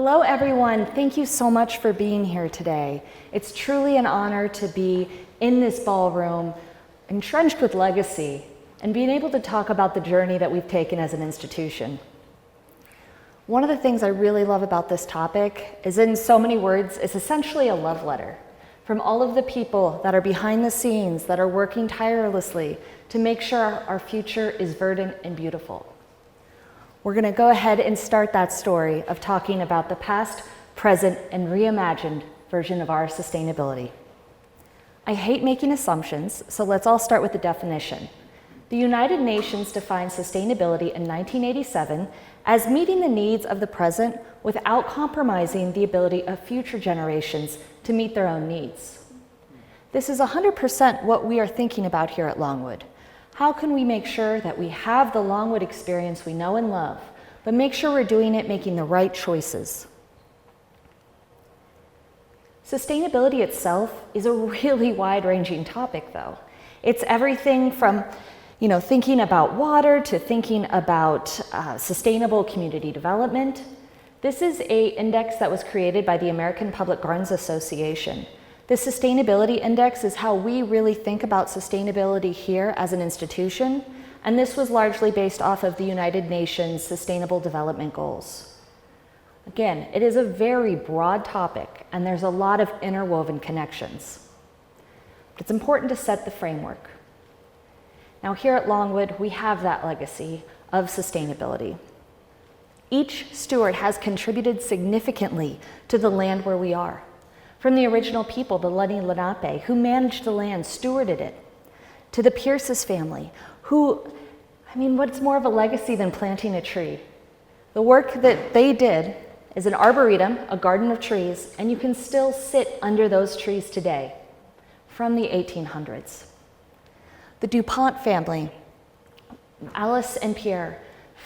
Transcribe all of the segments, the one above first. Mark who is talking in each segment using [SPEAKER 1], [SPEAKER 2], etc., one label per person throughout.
[SPEAKER 1] Hello everyone, thank you so much for being here today. It's truly an honor to be in this ballroom, entrenched with legacy, and being able to talk about the journey that we've taken as an institution. One of the things I really love about this topic is, in so many words, it's essentially a love letter from all of the people that are behind the scenes, that are working tirelessly to make sure our future is verdant and beautiful. We're going to go ahead and start that story of talking about the past, present, and reimagined version of our sustainability. I hate making assumptions, so let's all start with the definition. The United Nations defined sustainability in 1987 as meeting the needs of the present without compromising the ability of future generations to meet their own needs. This is 100% what we are thinking about here at Longwood. How can we make sure that we have the Longwood experience we know and love, but make sure we're doing it making the right choices? Sustainability itself is a really wide-ranging topic, though. It's everything from thinking about water to thinking about sustainable community development. This is an index that was created by the American Public Gardens Association. The Sustainability Index is how we really think about sustainability here as an institution, and this was largely based off of the United Nations Sustainable Development Goals. Again, it is a very broad topic, and there's a lot of interwoven connections. But it's important to set the framework. Now here at Longwood, we have that legacy of sustainability. Each steward has contributed significantly to the land where we are. From the original people, the Lenni Lenape, who managed the land, stewarded it, to the Pierce's family, what's more of a legacy than planting a tree? The work that they did is an arboretum, a garden of trees, and you can still sit under those trees today, from the 1800s. The DuPont family, Alice and Pierre,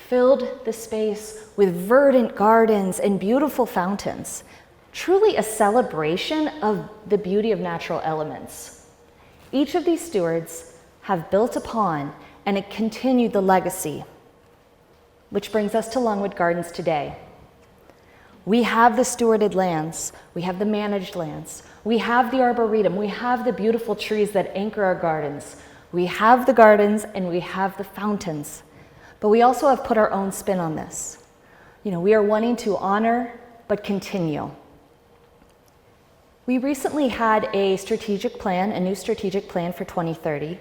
[SPEAKER 1] filled the space with verdant gardens and beautiful fountains. Truly a celebration of the beauty of natural elements. Each of these stewards have built upon and it continued the legacy, which brings us to Longwood Gardens today. We have the stewarded lands, we have the managed lands, we have the arboretum, we have the beautiful trees that anchor our gardens, we have the gardens and we have the fountains, but we also have put our own spin on this. We are wanting to honor but continue. We recently had a new strategic plan for 2030,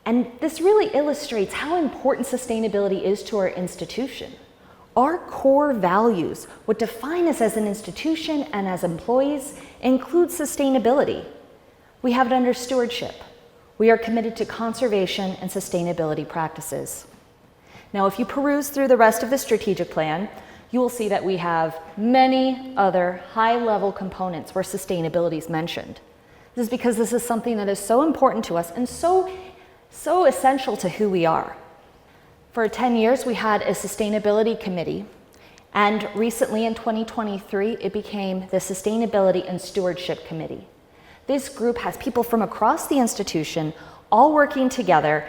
[SPEAKER 1] and this really illustrates how important sustainability is to our institution. Our core values, what define us as an institution and as employees, include sustainability. We have it under stewardship. We are committed to conservation and sustainability practices. Now, if you peruse through the rest of the strategic plan, you will see that we have many other high-level components where sustainability is mentioned. This is because this is something that is so important to us and so essential to who we are. For 10 years, we had a sustainability committee, and recently in 2023, it became the Sustainability and Stewardship Committee. This group has people from across the institution all working together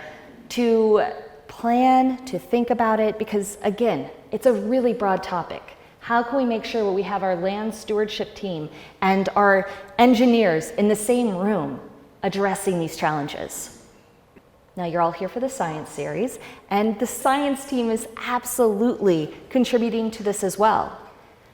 [SPEAKER 1] to plan, to think about it, because again, it's a really broad topic. How can we make sure that we have our land stewardship team and our engineers in the same room addressing these challenges? Now, you're all here for the science series, and the science team is absolutely contributing to this as well.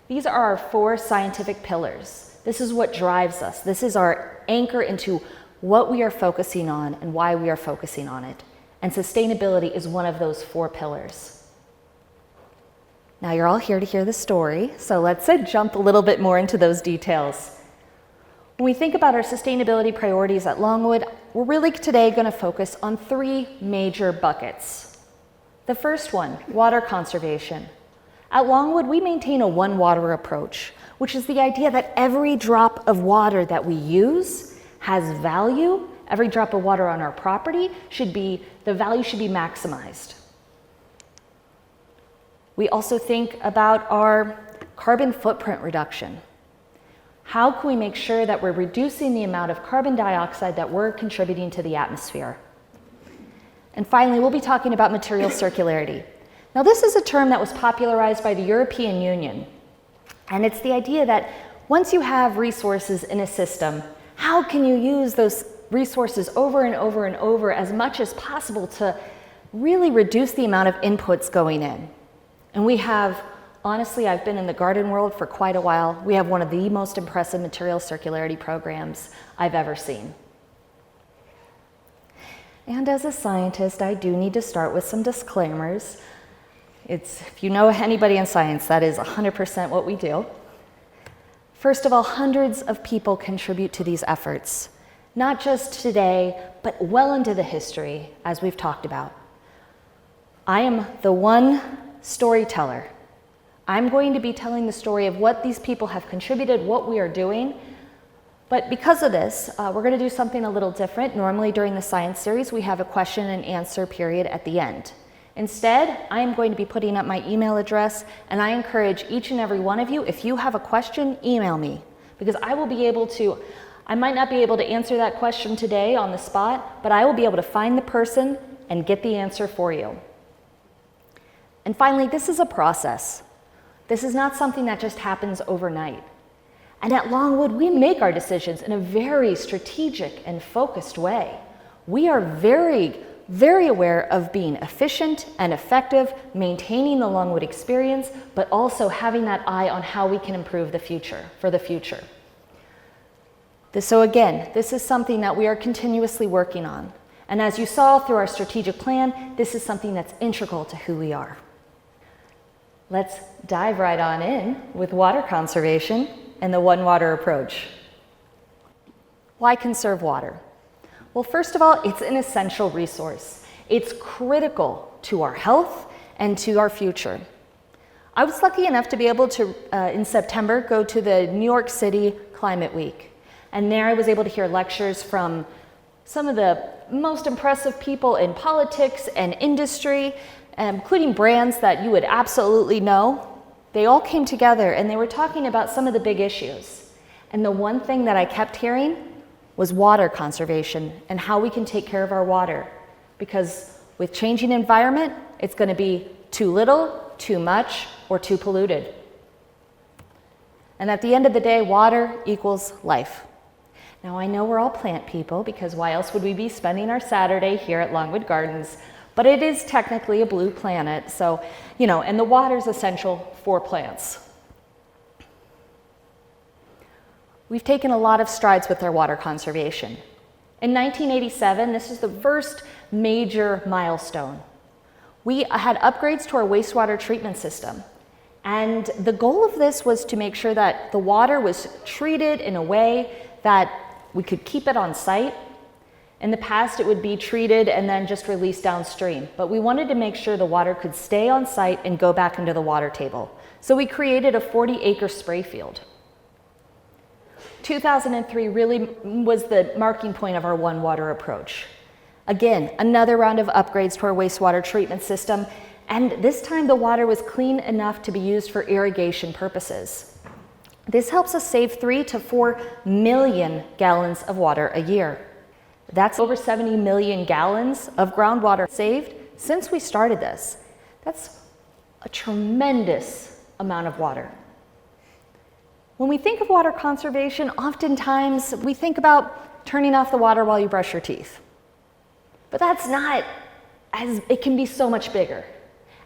[SPEAKER 1] These are our 4 scientific pillars. This is what drives us. This is our anchor into what we are focusing on and why we are focusing on it. And sustainability is one of those 4 pillars. Now you're all here to hear the story, so let's jump a little bit more into those details. When we think about our sustainability priorities at Longwood, we're really today going to focus on 3 major buckets. The first one, water conservation. At Longwood, we maintain a one water approach, which is the idea that every drop of water that we use has value. Every drop of water on our property the value should be maximized. We also think about our carbon footprint reduction. How can we make sure that we're reducing the amount of carbon dioxide that we're contributing to the atmosphere? And finally, we'll be talking about material circularity. Now, this is a term that was popularized by the European Union. And it's the idea that once you have resources in a system, how can you use those resources over and over and over as much as possible to really reduce the amount of inputs going in? And we have, honestly, I've been in the garden world for quite a while. We have one of the most impressive material circularity programs I've ever seen. And as a scientist, I do need to start with some disclaimers. If you know anybody in science, that is 100% what we do. First of all, hundreds of people contribute to these efforts, not just today, but well into the history, as we've talked about. I am the one storyteller. I'm going to be telling the story of what these people have contributed, what we are doing. But because of this, we're going to do something a little different. Normally during the science series, we have a question and answer period at the end. Instead, I am going to be putting up my email address, and I encourage each and every one of you, if you have a question, email me, because I might not be able to answer that question today on the spot, but I will be able to find the person and get the answer for you. And finally, this is a process. This is not something that just happens overnight. And at Longwood, we make our decisions in a very strategic and focused way. We are very aware of being efficient and effective, maintaining the Longwood experience, but also having that eye on how we can improve the future, for the future. So again, this is something that we are continuously working on. And as you saw through our strategic plan, this is something that's integral to who we are. Let's dive right on in with water conservation and the One Water approach. Why conserve water? Well, first of all, it's an essential resource. It's critical to our health and to our future. I was lucky enough to be able to, in September, go to the New York City Climate Week. And there I was able to hear lectures from some of the most impressive people in politics and industry, including brands that you would absolutely know. They all came together and they were talking about some of the big issues. And the one thing that I kept hearing was water conservation and how we can take care of our water. Because with changing environment, it's going to be too little, too much, or too polluted. And at the end of the day, water equals life. Now I know we're all plant people, because why else would we be spending our Saturday here at Longwood Gardens? But it is technically a blue planet, so, and the water is essential for plants. We've taken a lot of strides with our water conservation. In 1987, this is the first major milestone. We had upgrades to our wastewater treatment system. And the goal of this was to make sure that the water was treated in a way that we could keep it on site. In the past, it would be treated and then just released downstream. But we wanted to make sure the water could stay on site and go back into the water table. So we created a 40-acre spray field. 2003 really was the marking point of our One Water approach. Again, another round of upgrades to our wastewater treatment system, and this time the water was clean enough to be used for irrigation purposes. This helps us save 3 to 4 million gallons of water a year. That's over 70 million gallons of groundwater saved since we started this. That's a tremendous amount of water. When we think of water conservation, oftentimes we think about turning off the water while you brush your teeth. But that's not, it can be so much bigger.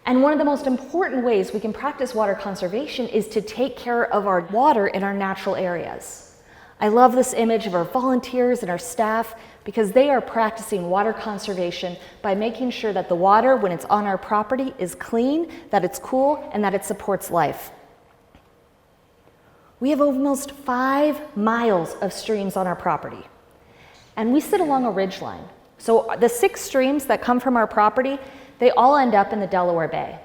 [SPEAKER 1] And one of the most important ways we can practice water conservation is to take care of our water in our natural areas. I love this image of our volunteers and our staff because they are practicing water conservation by making sure that the water, when it's on our property, is clean, that it's cool, and that it supports life. We have almost 5 miles of streams on our property, and we sit along a ridge line. So the 6 streams that come from our property, they all end up in the Delaware Bay.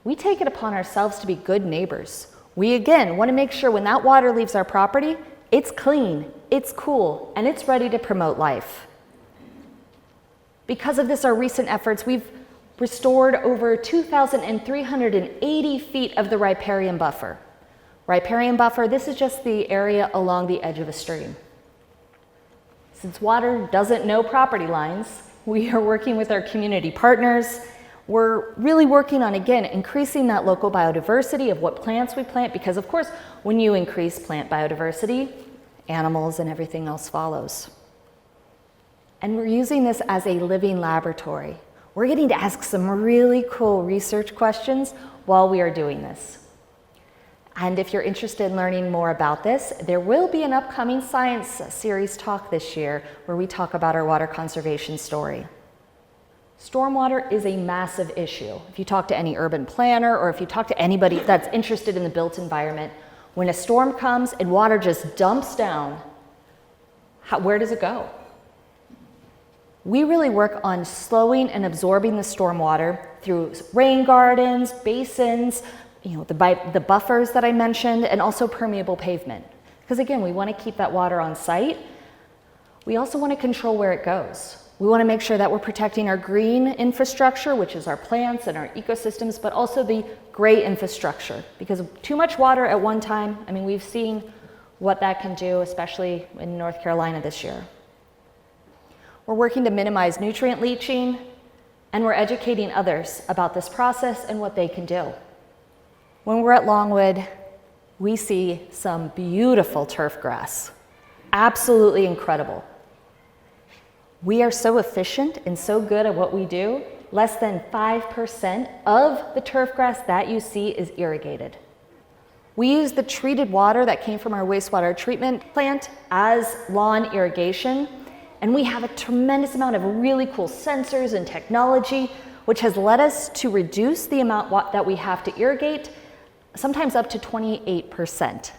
[SPEAKER 1] We take it upon ourselves to be good neighbors. We, again, want to make sure when that water leaves our property, it's clean, it's cool, and it's ready to promote life. Because of this, our recent efforts, we've restored over 2,380 feet of the riparian buffer. Riparian buffer, this is just the area along the edge of a stream. Since water doesn't know property lines, we are working with our community partners, We're really working on, again, increasing that local biodiversity of what plants we plant, because of course, when you increase plant biodiversity, animals and everything else follows. And we're using this as a living laboratory. We're getting to ask some really cool research questions while we are doing this. And if you're interested in learning more about this, there will be an upcoming science series talk this year where we talk about our water conservation story. Stormwater is a massive issue. If you talk to any urban planner or if you talk to anybody that's interested in the built environment, when a storm comes and water just dumps down, where does it go? We really work on slowing and absorbing the stormwater through rain gardens, basins, the buffers that I mentioned, and also permeable pavement. Because again, we want to keep that water on site. We also want to control where it goes. We want to make sure that we're protecting our green infrastructure, which is our plants and our ecosystems, but also the gray infrastructure. Because too much water at one time, we've seen what that can do, especially in North Carolina this year. We're working to minimize nutrient leaching, and we're educating others about this process and what they can do. When we're at Longwood, we see some beautiful turf grass. Absolutely incredible. We are so efficient and so good at what we do, less than 5% of the turf grass that you see is irrigated. We use the treated water that came from our wastewater treatment plant as lawn irrigation, and we have a tremendous amount of really cool sensors and technology, which has led us to reduce the amount that we have to irrigate, sometimes up to 28%.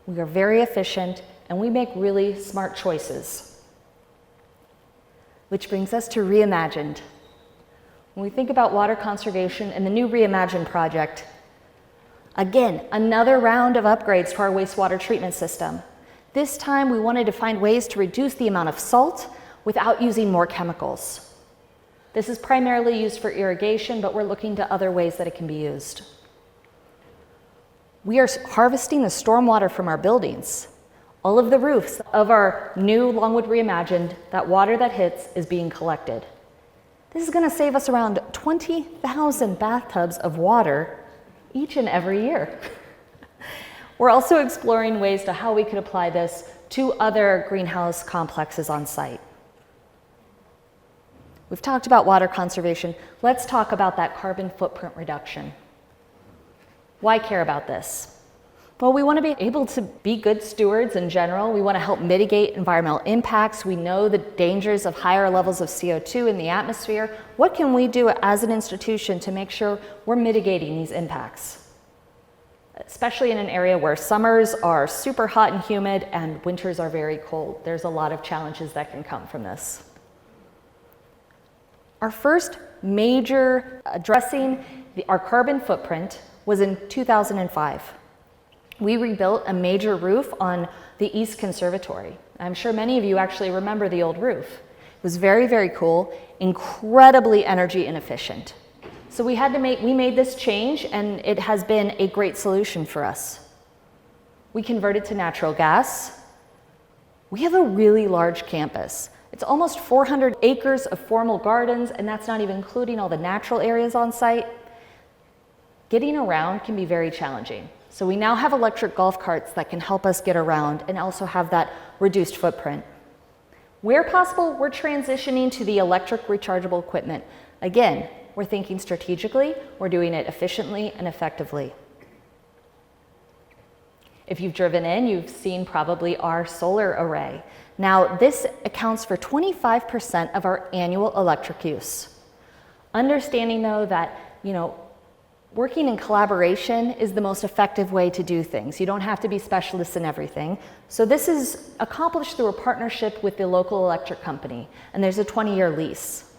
[SPEAKER 1] We are very efficient, and we make really smart choices. Which brings us to Reimagined. When we think about water conservation and the new Reimagined project, again, another round of upgrades to our wastewater treatment system. This time we wanted to find ways to reduce the amount of salt without using more chemicals. This is primarily used for irrigation, but we're looking to other ways that it can be used. We are harvesting the stormwater from our buildings. All of the roofs of our new Longwood Reimagined, that water that hits is being collected. This is going to save us around 20,000 bathtubs of water each and every year. We're also exploring ways to how we could apply this to other greenhouse complexes on site. We've talked about water conservation. Let's talk about that carbon footprint reduction. Why care about this? Well, we want to be able to be good stewards in general. We want to help mitigate environmental impacts. We know the dangers of higher levels of CO2 in the atmosphere. What can we do as an institution to make sure we're mitigating these impacts? Especially in an area where summers are super hot and humid and winters are very cold. There's a lot of challenges that can come from this. Our first major addressing our carbon footprint was in 2005. We rebuilt a major roof on the East Conservatory. I'm sure many of you actually remember the old roof. It was very, very cool, incredibly energy inefficient. So we made this change, and it has been a great solution for us. We converted to natural gas. We have a really large campus. It's almost 400 acres of formal gardens, and that's not even including all the natural areas on site. Getting around can be very challenging. So we now have electric golf carts that can help us get around and also have that reduced footprint. Where possible, we're transitioning to the electric rechargeable equipment. Again, we're thinking strategically, we're doing it efficiently and effectively. If you've driven in, you've seen probably our solar array. Now, this accounts for 25% of our annual electric use. Understanding though that, working in collaboration is the most effective way to do things. You don't have to be specialists in everything. So this is accomplished through a partnership with the local electric company, and there's a 20-year lease.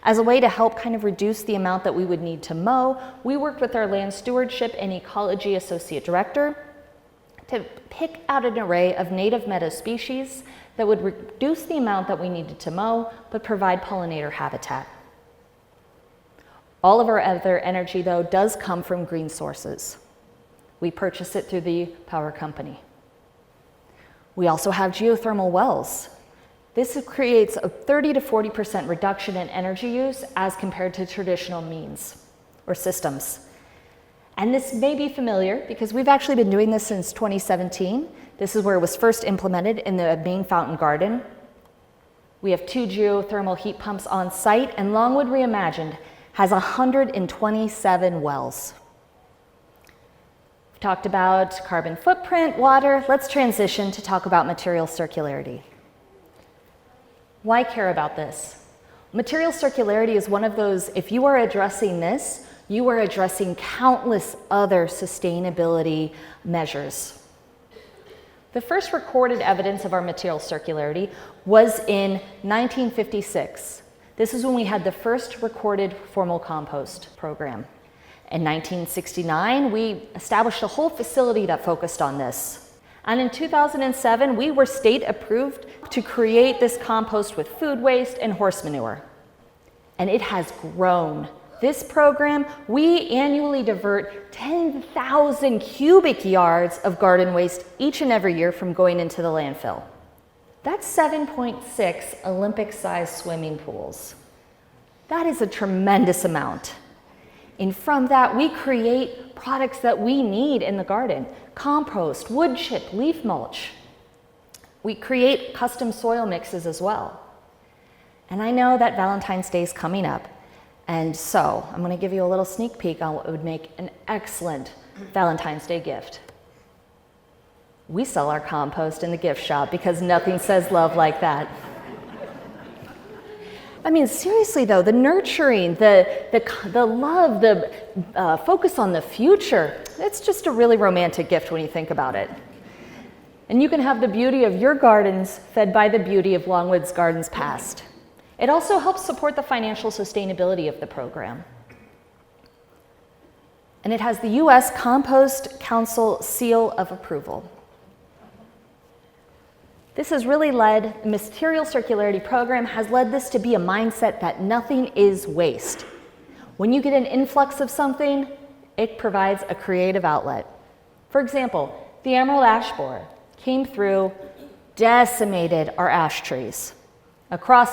[SPEAKER 1] As a way to help kind of reduce the amount that we would need to mow, we worked with our land stewardship and ecology associate director to pick out an array of native meadow species that would reduce the amount that we needed to mow, but provide pollinator habitat. All of our other energy, though, does come from green sources. We purchase it through the power company. We also have geothermal wells. This creates a 30 to 40% reduction in energy use as compared to traditional means or systems. And this may be familiar because we've actually been doing this since 2017. This is where it was first implemented in the main fountain garden. We have 2 geothermal heat pumps on site, and Longwood Reimagined has 127 wells. We've talked about carbon footprint, water. Let's transition to talk about material circularity. Why care about this? Material circularity is one of those, if you are addressing this, you are addressing countless other sustainability measures. The first recorded evidence of our material circularity was in 1956. This is when we had the first recorded formal compost program. In 1969, we established a whole facility that focused on this. And in 2007, we were state approved to create this compost with food waste and horse manure. And it has grown. This program, we annually divert 10,000 cubic yards of garden waste each and every year from going into the landfill. That's 7.6 Olympic-sized swimming pools. That is a tremendous amount. And from that, we create products that we need in the garden: compost, wood chip, leaf mulch. We create custom soil mixes as well. And I know that Valentine's Day is coming up. And so I'm going to give you a little sneak peek on what would make an excellent Valentine's Day gift. We sell our compost in the gift shop because nothing says love like that. I mean, seriously though, the nurturing, the love, the focus on the future, it's just a really romantic gift when you think about it. And you can have the beauty of your gardens fed by the beauty of Longwood's Gardens past. It also helps support the financial sustainability of the program. And it has the U.S. Compost Council seal of approval. This has really led, the material circularity program has led this to be a mindset that nothing is waste. When you get an influx of something, it provides a creative outlet. For example, the emerald ash borer came through, decimated our ash trees across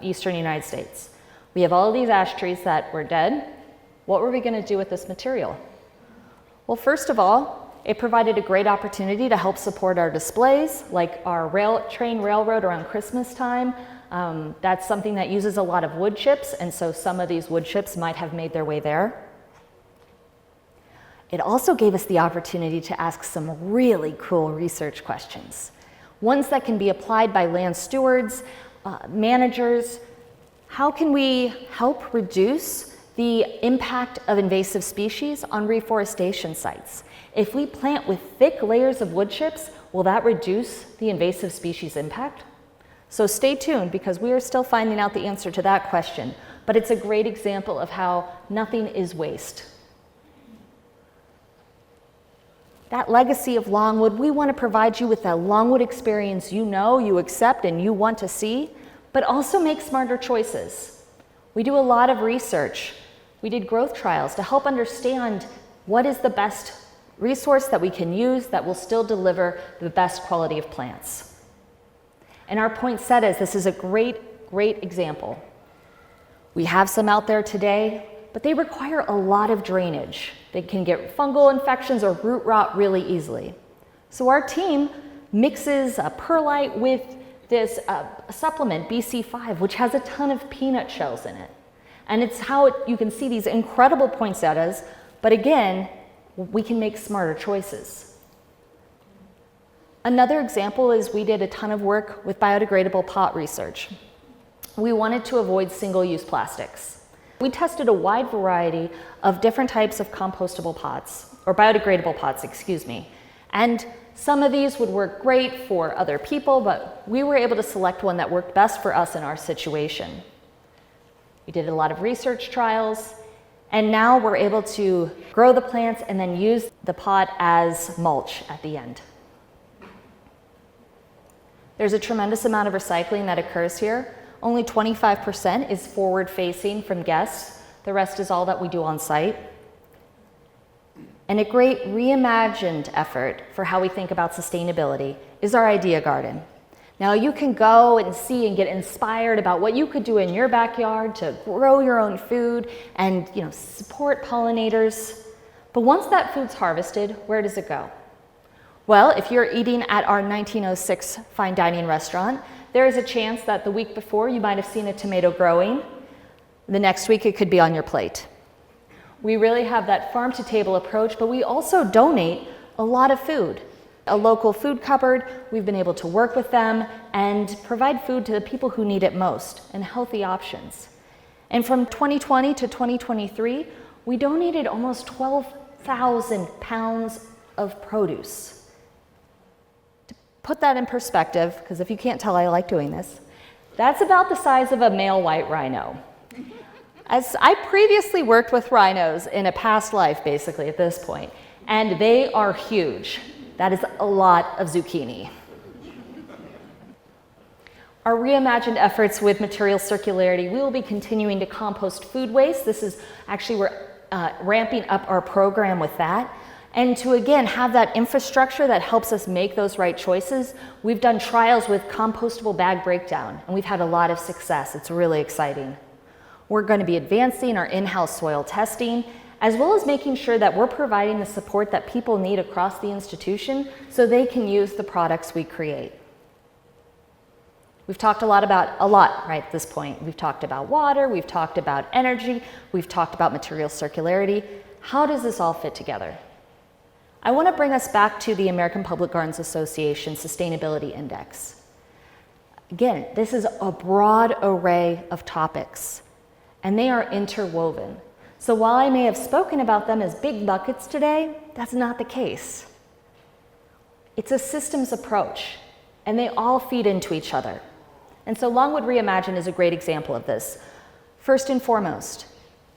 [SPEAKER 1] eastern United States. We have all these ash trees that were dead. What were we going to do with this material? Well, first of all, it provided a great opportunity to help support our displays, like our train railroad around Christmas time. That's something that uses a lot of wood chips, and so some of these wood chips might have made their way there. It also gave us the opportunity to ask some really cool research questions, ones that can be applied by land stewards, managers. How can we help reduce the impact of invasive species on reforestation sites? If we plant with thick layers of wood chips, will that reduce the invasive species impact? So stay tuned, because we are still finding out the answer to that question, but it's a great example of how nothing is waste. That legacy of Longwood, we want to provide you with that Longwood experience you know, you accept, and you want to see, but also make smarter choices. We do a lot of research. We did growth trials to help understand what is the best resource that we can use that will still deliver the best quality of plants. And our poinsettias, this is a great, great example. We have some out there today, but they require a lot of drainage. They can get fungal infections or root rot really easily. So our team mixes a perlite with this supplement, BC5, which has a ton of peanut shells in it. And it's how you can see these incredible poinsettias, but again, we can make smarter choices. Another example is we did a ton of work with biodegradable pot research. We wanted to avoid single-use plastics. We tested a wide variety of different types of compostable pots, or biodegradable pots, excuse me. And some of these would work great for other people, but we were able to select one that worked best for us in our situation. We did a lot of research trials, and now we're able to grow the plants and then use the pot as mulch at the end. There's a tremendous amount of recycling that occurs here. Only 25% is forward-facing from guests. The rest is all that we do on site. And a great reimagined effort for how we think about sustainability is our idea garden. Now you can go and see and get inspired about what you could do in your backyard to grow your own food and support pollinators. But once that food's harvested, where does it go? Well, if you're eating at our 1906 fine dining restaurant, there is a chance that the week before you might have seen a tomato growing. The next week it could be on your plate. We really have that farm to table approach, but we also donate a lot of food. A local food cupboard, we've been able to work with them and provide food to the people who need it most and healthy options. And from 2020 to 2023, we donated almost 12,000 pounds of produce. To put that in perspective, because if you can't tell, I like doing this, that's about the size of a male white rhino. As I previously worked with rhinos in a past life, basically, at this point, and they are huge. That is a lot of zucchini. Our reimagined efforts with material circularity, we will be continuing to compost food waste. This is actually, we're ramping up our program with that. And to again have that infrastructure that helps us make those right choices, we've done trials with compostable bag breakdown, and we've had a lot of success. It's really exciting. We're going to be advancing our in-house soil testing, as well as making sure that we're providing the support that people need across the institution so they can use the products we create. We've talked a lot right at this point. We've talked about water, we've talked about energy, we've talked about material circularity. How does this all fit together? I want to bring us back to the American Public Gardens Association Sustainability Index. Again, this is a broad array of topics, and they are interwoven. So while I may have spoken about them as big buckets today, that's not the case. It's a systems approach, and they all feed into each other. And so Longwood Reimagined is a great example of this. First and foremost,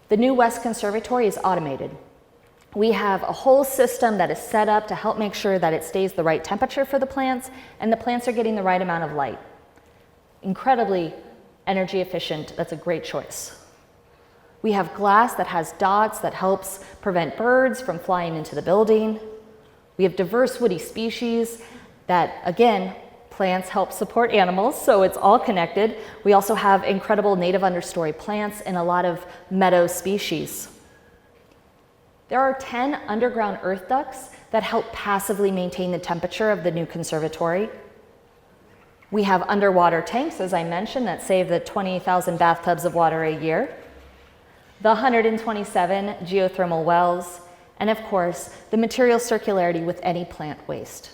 [SPEAKER 1] the new West Conservatory is automated. We have a whole system that is set up to help make sure that it stays the right temperature for the plants, and the plants are getting the right amount of light. Incredibly energy efficient, that's a great choice. We have glass that has dots that helps prevent birds from flying into the building. We have diverse woody species that, again, plants help support animals, so it's all connected. We also have incredible native understory plants and a lot of meadow species. There are 10 underground earth ducts that help passively maintain the temperature of the new conservatory. We have underwater tanks, as I mentioned, that save the 20,000 bathtubs of water a year. The 127 geothermal wells, and of course, the material circularity with any plant waste.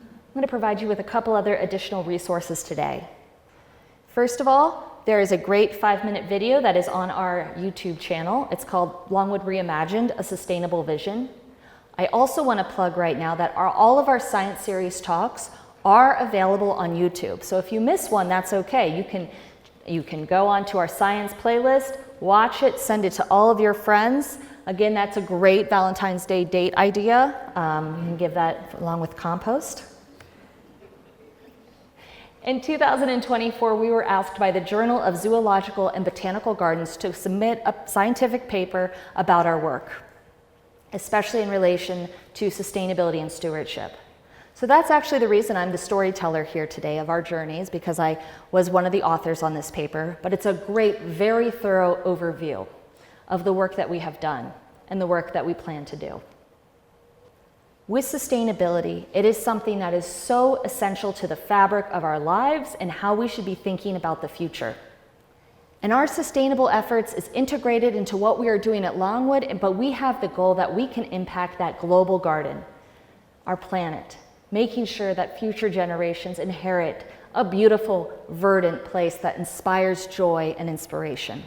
[SPEAKER 1] I'm going to provide you with a couple other additional resources today. First of all, there is a great 5-minute video that is on our YouTube channel. It's called Longwood Reimagined, A Sustainable Vision. I also want to plug right now that all of our Science Series talks are available on YouTube. So if you miss one, that's okay. You can go onto our science playlist, watch it, send it to all of your friends. Again, that's a great Valentine's Day date idea. You can give that along with compost. In 2024, we were asked by the Journal of Zoological and Botanical Gardens to submit a scientific paper about our work, especially in relation to sustainability and stewardship. So that's actually the reason I'm the storyteller here today of our journeys, because I was one of the authors on this paper, but it's a great, very thorough overview of the work that we have done and the work that we plan to do. With sustainability, it is something that is so essential to the fabric of our lives and how we should be thinking about the future. And our sustainable efforts is integrated into what we are doing at Longwood, but we have the goal that we can impact that global garden, our planet, making sure that future generations inherit a beautiful, verdant place that inspires joy and inspiration.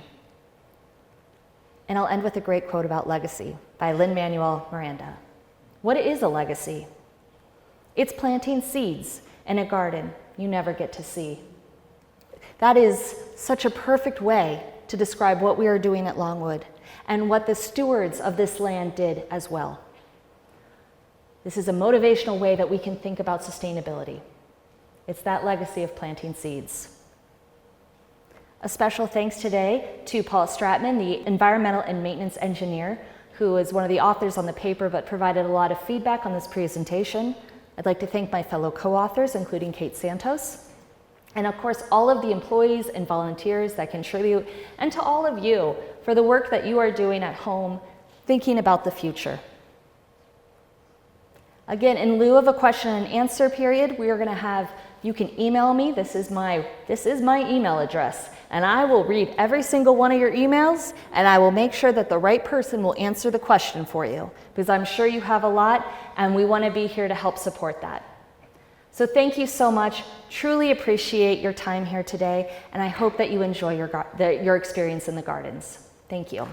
[SPEAKER 1] And I'll end with a great quote about legacy by Lin-Manuel Miranda. What is a legacy? It's planting seeds in a garden you never get to see. That is such a perfect way to describe what we are doing at Longwood and what the stewards of this land did as well. This is a motivational way that we can think about sustainability. It's that legacy of planting seeds. A special thanks today to Paul Stratman, the environmental and maintenance engineer, who is one of the authors on the paper but provided a lot of feedback on this presentation. I'd like to thank my fellow co-authors, including Kate Santos, and of course, all of the employees and volunteers that contribute, and to all of you for the work that you are doing at home, thinking about the future. Again, in lieu of a question and answer period, we are going to have, you can email me, this is my email address, and I will read every single one of your emails, and I will make sure that the right person will answer the question for you, because I'm sure you have a lot, and we want to be here to help support that. So thank you so much. Truly appreciate your time here today, and I hope that you enjoy your experience in the gardens. Thank you.